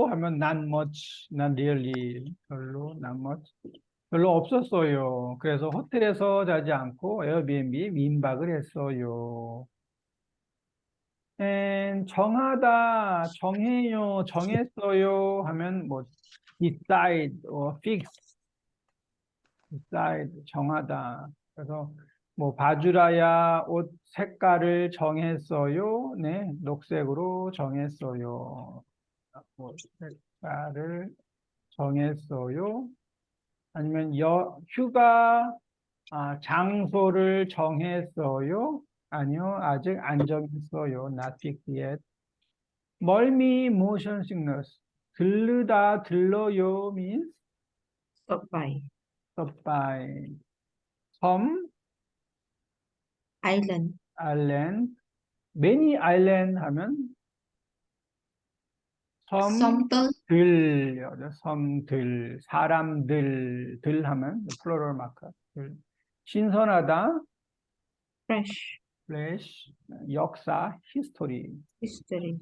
하면 not much, not really, not much. 별로 없었어요. 그래서 호텔에서 자지 않고 에어비앤비 민박을 했어요. 정해요, 정했어요 하면 뭐 decide or fix, decide, 정하다. 그래서 뭐 바주라야 옷 색깔을 정했어요. 네, 녹색으로 정했어요. 옷 색깔을 정했어요. 아니면 휴가 장소를 정했어요. 아니요, 아직 안 정했어요. Not fixed yet. 멀미, motion sickness. 들르다, 들러요 means Stop by. stop by. 섬, Island. island. many island 하면 섬들, 섬들, 사람들, 들 하면 플로럴 마커. 신선하다, Fresh. flash, 역사, history. History.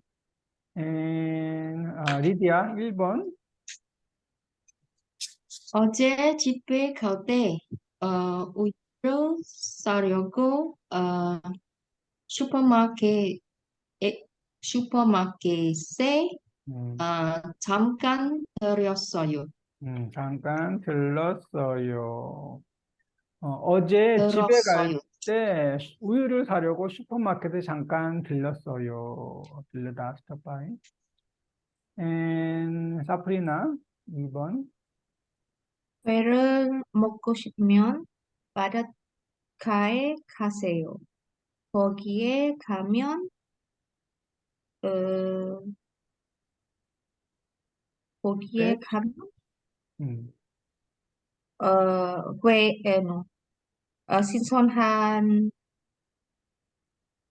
리디아 1번. 어제 집에 갈 때, 우유를 사려고, 슈퍼마켓, 슈퍼마켓에 음, 잠깐 들렸어요. 잠깐 들렀어요. 어제 집에 갈 들었어요. 때 우유를 사려고 슈퍼마켓에 잠깐 들렀어요. 들르다, stop by. 사프리나, 2번. 회를 먹고 싶으면 바닷가에 가세요. 거기에 가면, 어, 거기에 네. 가면, 음, 신선한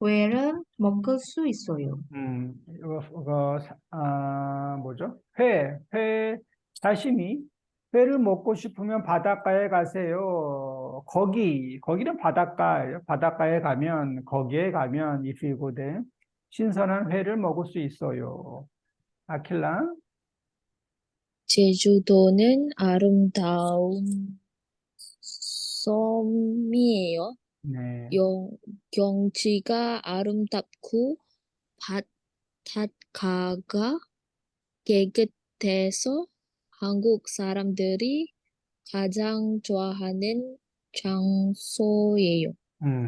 회를 먹을 수 있어요. 뭐죠? 다시미. 회를 먹고 싶으면 바닷가에 가세요. 거기는 바닷가예요. 바닷가에 가면, 거기에 가면, if you go there, 신선한 회를 먹을 수 있어요. 아킬라? 제주도는 아름다운 섬이에요. 네. 경치가 아름답고 바닷가가 깨끗해서 한국 사람들이 가장 좋아하는 장소예요.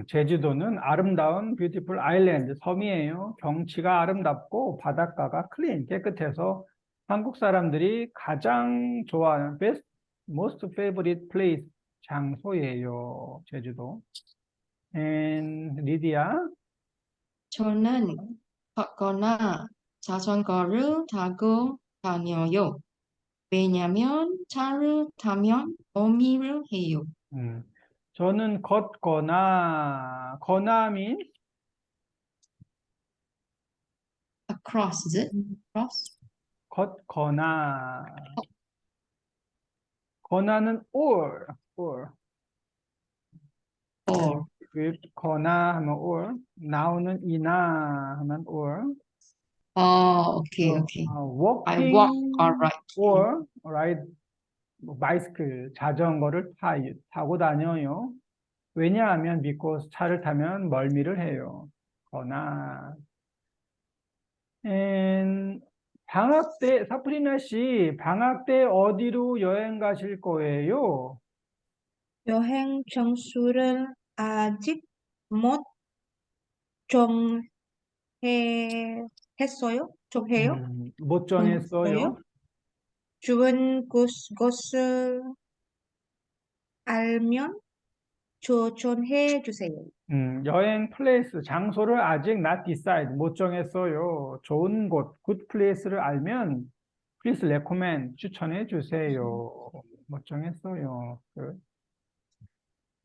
제주도는 아름다운 뷰티풀 아일랜드 섬이에요. 경치가 아름답고 바닷가가 클린, 깨끗해서 한국 사람들이 가장 좋아하는 most favorite place 장소예요. 제주도. 리디아, 저는 걷거나 자전거를 타고 다녀요. 왜냐면 차를 타면 어미를 해요. 음, 저는 거나 means Across, is it? Across? 걷거나, 거나는 or. Or, 거나 하면 or, 나오는 이나 하면 or. okay, okay. I walk, walking alright. or ride 바이스클, 자전거를 타고 다녀요. 왜냐하면 because 차를 타면 멀미를 해요. 거나 방학 때 사프리나 씨 방학 때 어디로 여행 가실 거예요? 여행 장소를 아직 못 정해요? 못 정했어요? 정했어요. 좋은 곳을 알면 추천해 주세요. 여행 플레이스, 장소를 아직 not decide, 못 정했어요. 좋은 곳, good place를 알면 please recommend, 추천해 주세요. 못 정했어요.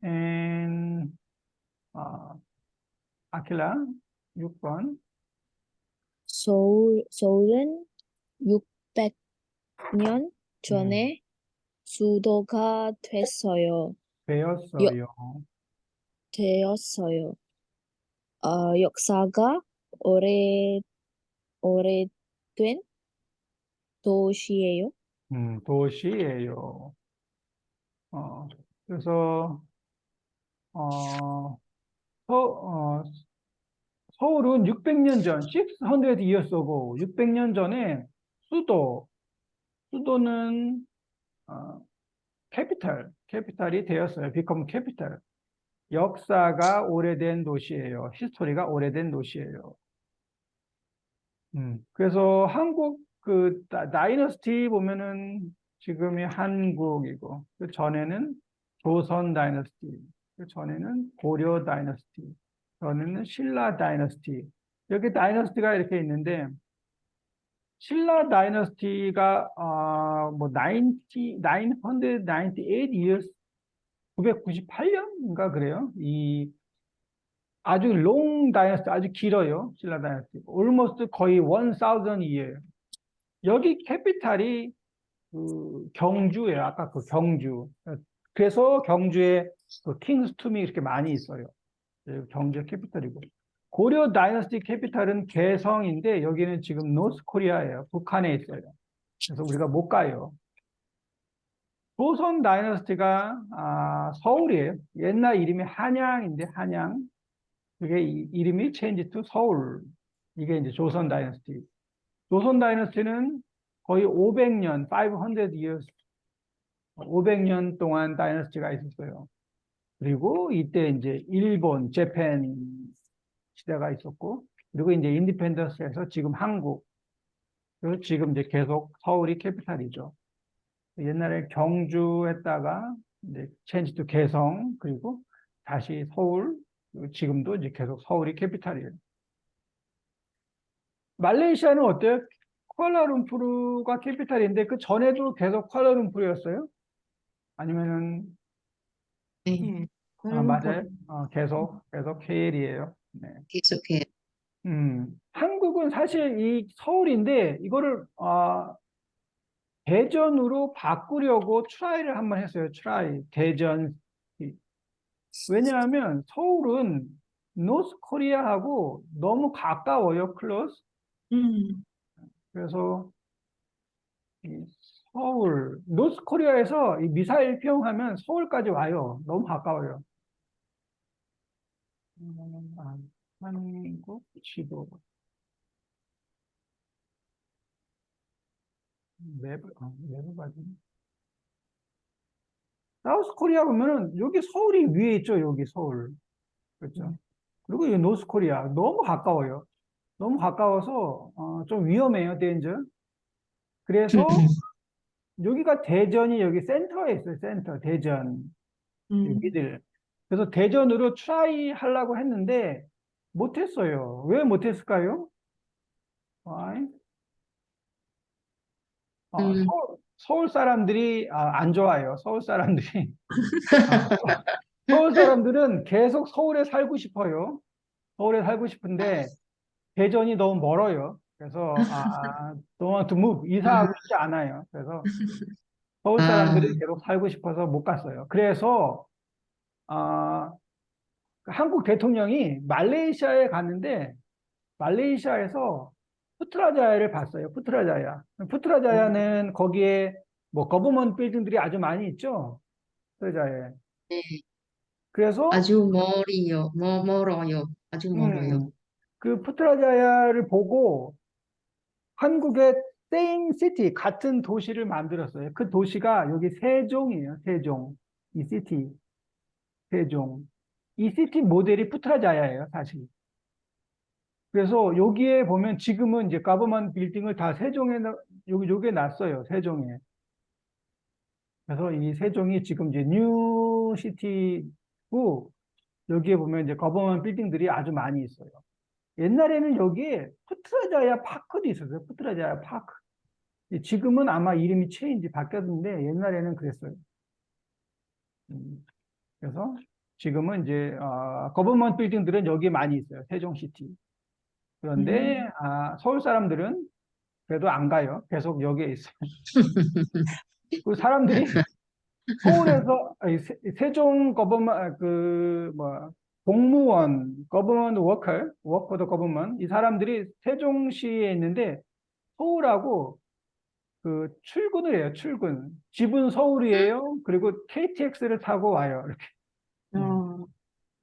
And, 아, 아킬라, 6번. 서울은 600년 전에 수도가 배웠어요. 되었어요. 역사가 오래된 도시예요. 도시예요. 그래서, 어, 서울은 600년 전, 600 years ago, 600년 전에 수도는, 캐피탈이 되었어요. become capital. 역사가 오래된 도시예요. 히스토리가 오래된 도시예요. 그래서 한국 다이너스티 보면은 지금이 한국이고 그 전에는 조선 다이너스티, 그 전에는 고려 다이너스티, 전에는 신라 다이너스티. 여기 다이너스티가 이렇게 있는데 신라 다이너스티가 뭐 998 years 998년인가 그래요. 이 아주 롱 다이너스티 아주 길어요. 신라 다이너스티. almost 거의 1000year. 여기 캐피탈이 그 경주예요. 아까 그 경주. 그래서 경주에 그 킹스 툼이 이렇게 많이 있어요. 경주의 캐피탈이고. 고려 다이너스티 캐피탈은 개성인데 여기는 지금 노스 코리아예요. 북한에 있어요. 그래서 우리가 못 가요. 조선 다이너스티가 서울이에요. 옛날 이름이 한양인데 한양. 그게 이름이 change to 서울. 이게 이제 조선 다이너스티. 조선 다이너스티는 거의 500년, 500 years, 500년 동안 다이너스티가 있었어요. 그리고 이때 이제 일본, 재팬 시대가 있었고, 그리고 이제 인디펜던스에서 지금 한국, 그리고 지금 이제 계속 서울이 캐피탈이죠. 옛날에 경주 했다가 이제 체인지 투 개성, 그리고 다시 서울, 그리고 지금도 이제 계속 서울이 캐피탈이에요. 말레이시아는 어때요? 쿠알라룸푸르가 캐피탈인데 그 전에도 계속 쿠알라룸푸르였어요? 아니면은 네. 맞아요. 계속 KL이에요. 네. 계속해요. 한국은 사실 이 서울인데 이거를 대전으로 바꾸려고 트라이를 한번 했어요. 트라이 대전. 왜냐하면 서울은 노스 코리아하고 너무 가까워요. 클로스. 그래서 이 서울, 노스 코리아에서 이 미사일 피용하면 서울까지 와요. 너무 가까워요. 한국 지도. 맵을 봐주네. 사우스 코리아 보면은 여기 서울이 위에 있죠. 여기 서울. 그렇죠. 그리고 이 노스 코리아 너무 가까워요. 너무 가까워서 좀 위험해요. 데인저. 그래서 여기가 대전이 여기 센터에 있어요. 센터 대전 여기들. 그래서 대전으로 트라이 하려고 했는데 못했어요. 왜 못했을까요? Why? 서울 사람들이 안 좋아요. 서울 사람들이 서울 사람들은 계속 서울에 살고 싶어요. 서울에 살고 싶은데 대전이 너무 멀어요. 그래서 don't want to move. 이사하고 싶지 않아요. 그래서 서울 사람들이 계속 살고 싶어서 못 갔어요. 그래서 한국 대통령이 말레이시아에 갔는데 말레이시아에서 푸트라자야를 봤어요. 푸트라자야는 거기에 뭐 거버먼트 빌딩들이 아주 많이 있죠. 푸트라자야에. 네. 그래서 아주 멀어요. 아주 멀어요. 그 푸트라자야를 보고 한국의 same city, 같은 도시를 만들었어요. 그 도시가 여기 세종이에요. 세종. 이 시티. 세종. 이 시티 모델이 푸트라자야예요, 사실. 그래서 여기에 보면 지금은 이제 가버먼트 빌딩을 다 세종에, 요게 놨어요. 세종에. 그래서 이 세종이 지금 이제 뉴 시티고 여기에 보면 이제 가버먼트 빌딩들이 아주 많이 있어요. 옛날에는 여기에 푸트라자야 파크도 있었어요. 푸트라자야 파크. 지금은 아마 이름이 체인지 바뀌었는데 옛날에는 그랬어요. 그래서 지금은 이제 거버먼트 빌딩들은 여기에 많이 있어요. 세종시티. 그런데 서울 사람들은 그래도 안 가요. 계속 여기에 있어요. 그 사람들이 서울에서 세종 거버먼 공무원, 거버먼트 워커 더 거버먼 이 사람들이 세종시에 있는데 서울하고 그 출근을 해요. 출근. 집은 서울이에요. 그리고 KTX를 타고 와요. 이렇게.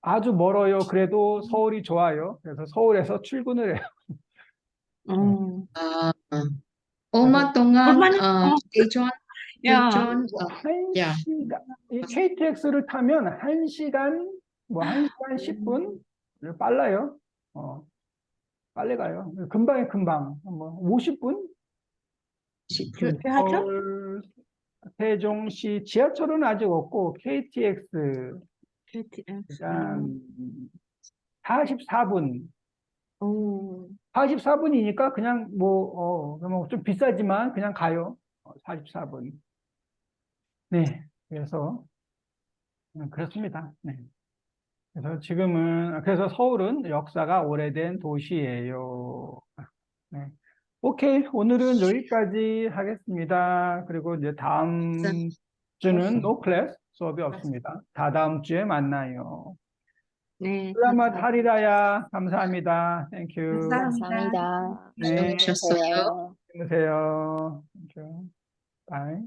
아주 멀어요. 그래도 서울이 좋아요. 그래서 서울에서 출근을 해요. 얼마 동안 대전 야. 대전 야. 1시간, 이 KTX를 타면 1시간, 뭐 1시간 10분? 빨라요. 빨리 가요. 금방. 뭐 50분? 서울, 세종시 지하철은 아직 없고 KTX 일단 44분. 44분이니까 그냥 그러면 좀 비싸지만 그냥 가요. 44분. 네. 그래서 그렇습니다. 네. 그래서 서울은 역사가 오래된 도시예요. 네. 오케이. 오늘은 여기까지 하겠습니다. 그리고 이제 다음 주는 no class 수업이 없습니다. 다다음 주에 만나요. 네. 슬라맛 하리라야. 감사합니다. 땡큐. 감사합니다. 네. 수고하셨어요. 안녕히 계세요. 주무세요. 땡큐. 바이.